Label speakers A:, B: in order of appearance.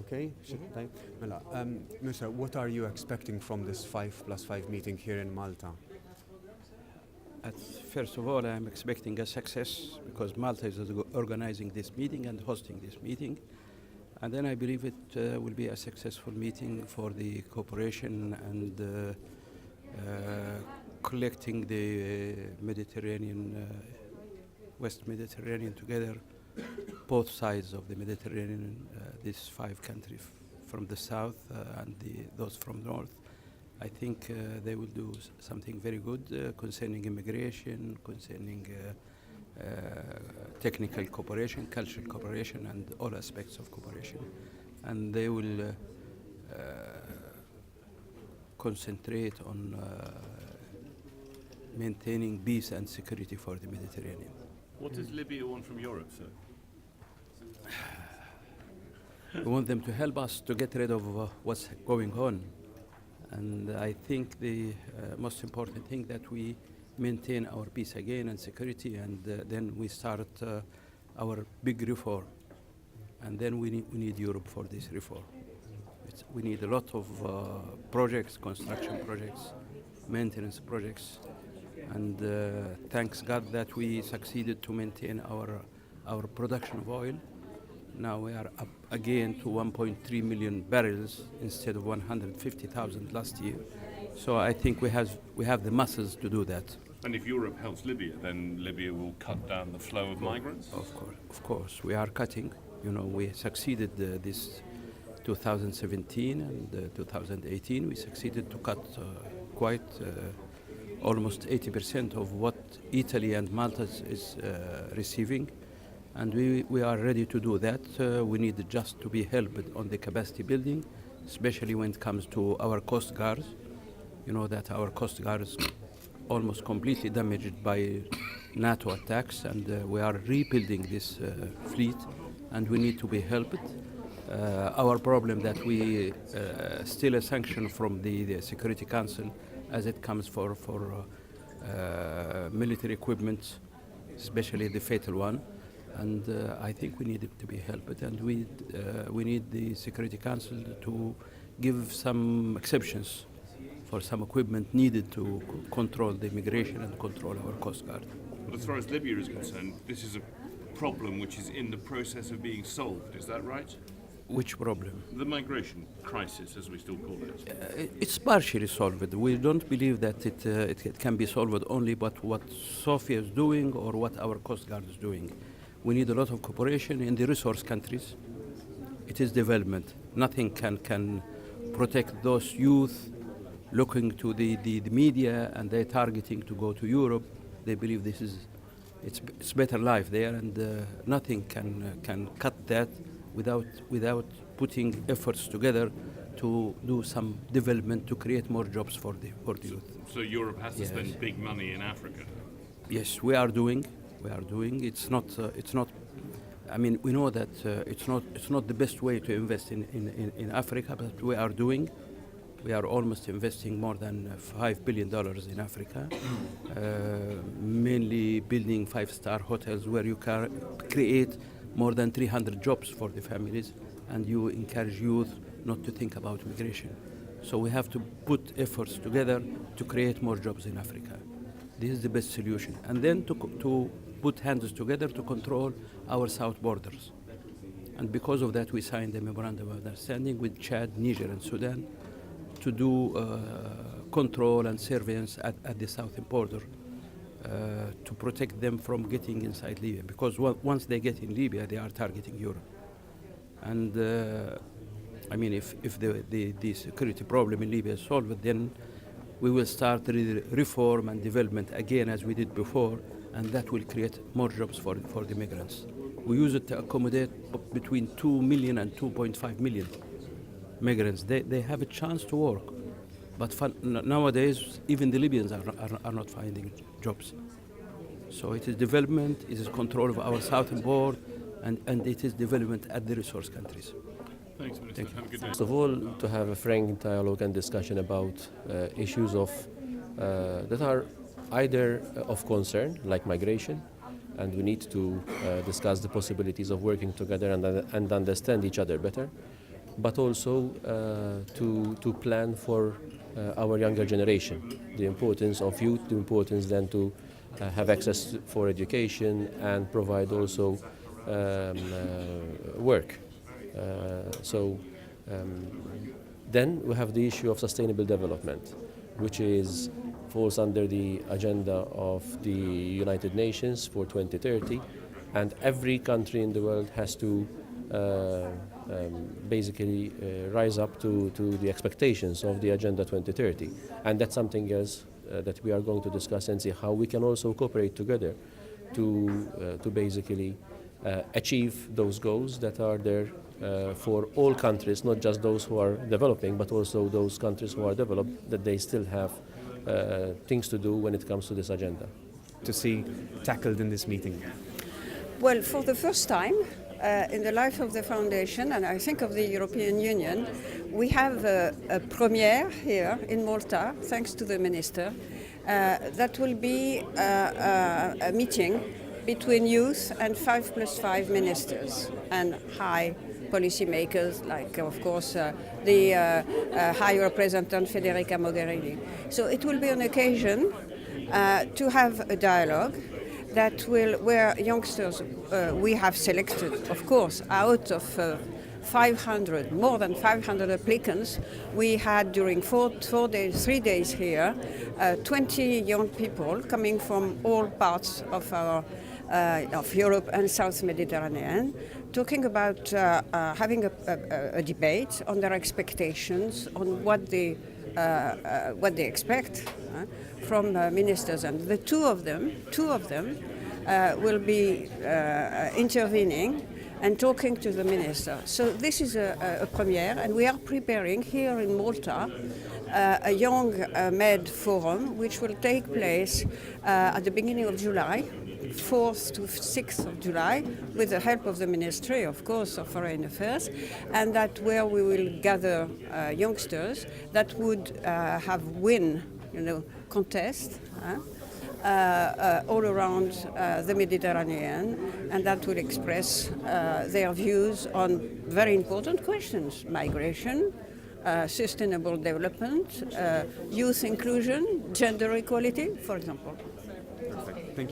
A: Okay. طيب. Minister, what are you expecting from this 5+5 meeting here in Malta?
B: First of all, I'm expecting a success because Malta is organizing this meeting and hosting this meeting. And then I believe it will be a successful meeting for the cooperation and collecting the Mediterranean, West Mediterranean together, both sides of the Mediterranean, these 5 countries from the south and those from north. I think they will do something very good concerning immigration, concerning technical cooperation, cultural cooperation, and all aspects of cooperation. And they will concentrate on maintaining peace and security for the Mediterranean.
C: What does Libya want from Europe, sir?
B: We want them to help us to get rid of what's going on. And I think the most important thing that we maintain our peace again and security, and then we start our big reform. And then we need Europe for this reform. We need a lot of projects, construction projects, maintenance projects. And thanks God that we succeeded to maintain our production of oil. Now we are up again to 1.3 million barrels instead of 150,000 last year. So I think we have the muscles to do that.
C: And if Europe helps Libya, then Libya will cut down the flow of migrants?
B: Of course, we are cutting. You know, we succeeded this 2017 and 2018. We succeeded to cut quite almost 80% of what Italy and Malta is receiving. And we are ready to do that. We need just to be helped on the capacity building, especially when it comes to our coast guards. You know that our coast guard is almost completely damaged by NATO attacks, and we are rebuilding this fleet, and we need to be helped. Our problem that we still a sanction from the Security Council as it comes for military equipment, especially the fatal one. And I think we need it to be helped, and we need the Security Council to give some exceptions for some equipment needed to control the immigration and control our Coast Guard.
C: But as far as Libya is concerned, this is a problem which is in the process of being solved, is that right?
B: Which problem?
C: The migration crisis, as we still call it.
B: It's partially solved. We don't believe that it can be solved only by what Sofia is doing or what our Coast Guard is doing. We need a lot of cooperation in the resource countries. It is development. Nothing can protect those youth looking to the media, and they're targeting to go to Europe. They believe it's better life there, and nothing can cut that without putting efforts together to do some development to create more jobs for the youth.
C: So Europe has to spend big money in Africa.
B: Yes, we are doing. It's not. I mean, we know that it's not the best way to invest in Africa, but we are doing. We are almost investing more than $5 billion in Africa, mainly building 5-star hotels where you can create more than 300 jobs for the families, and you encourage youth not to think about migration. So we have to put efforts together to create more jobs in Africa. This is the best solution. And then to put hands together to control our south borders. And because of that, we signed a memorandum of understanding with Chad, Niger, and Sudan to do control and surveillance at the southern border to protect them from getting inside Libya. Because once they get in Libya, they are targeting Europe. And I mean, if the security problem in Libya is solved, then we will start reform and development again as we did before, and that will create more jobs for the migrants. We use it to accommodate between 2 million and 2.5 million migrants. They have a chance to work, but nowadays even the Libyans are not finding jobs. So it is development, it is control of our southern border, and it is development at the resource countries.
C: Thanks, Minister. Have a good day.
D: First of all, to have a frank dialogue and discussion about issues that are either of concern, like migration, and we need to discuss the possibilities of working together and understand each other better. but also to plan for our younger generation, the importance of youth, the importance then to have access for education and provide also work. Then we have the issue of sustainable development, which falls under the agenda of the United Nations for 2030, and every country in the world has to basically rise up to the expectations of the Agenda 2030. And that's something else that we are going to discuss and see how we can also cooperate together to basically achieve those goals that are there for all countries, not just those who are developing, but also those countries who are developed, that they still have things to do when it comes to this agenda.
A: To see tackled in this meeting?
E: Well, for the first time in the life of the Foundation, and I think of the European Union, we have a premiere here in Malta, thanks to the Minister. That will be a meeting between youth and 5+5 ministers and high policymakers, like, of course, the High Representative Federica Mogherini. So it will be an occasion to have a dialogue where youngsters we have selected, of course, out of 500, more than 500 applicants. We had during 3 days here, 20 young people coming from all parts of Europe and South Mediterranean, talking about having a debate on their expectations, on what they expect from ministers, and the two of them will be intervening and talking to the minister. So this is a premiere, and we are preparing here in Malta a young Med forum, which will take place at the beginning of July, 4th to 6th of July, with the help of the Ministry, of course, of Foreign Affairs, and that where we will gather youngsters that would have contest all around the Mediterranean, and that will express their views on very important questions: migration, sustainable development, youth inclusion, gender equality, for example.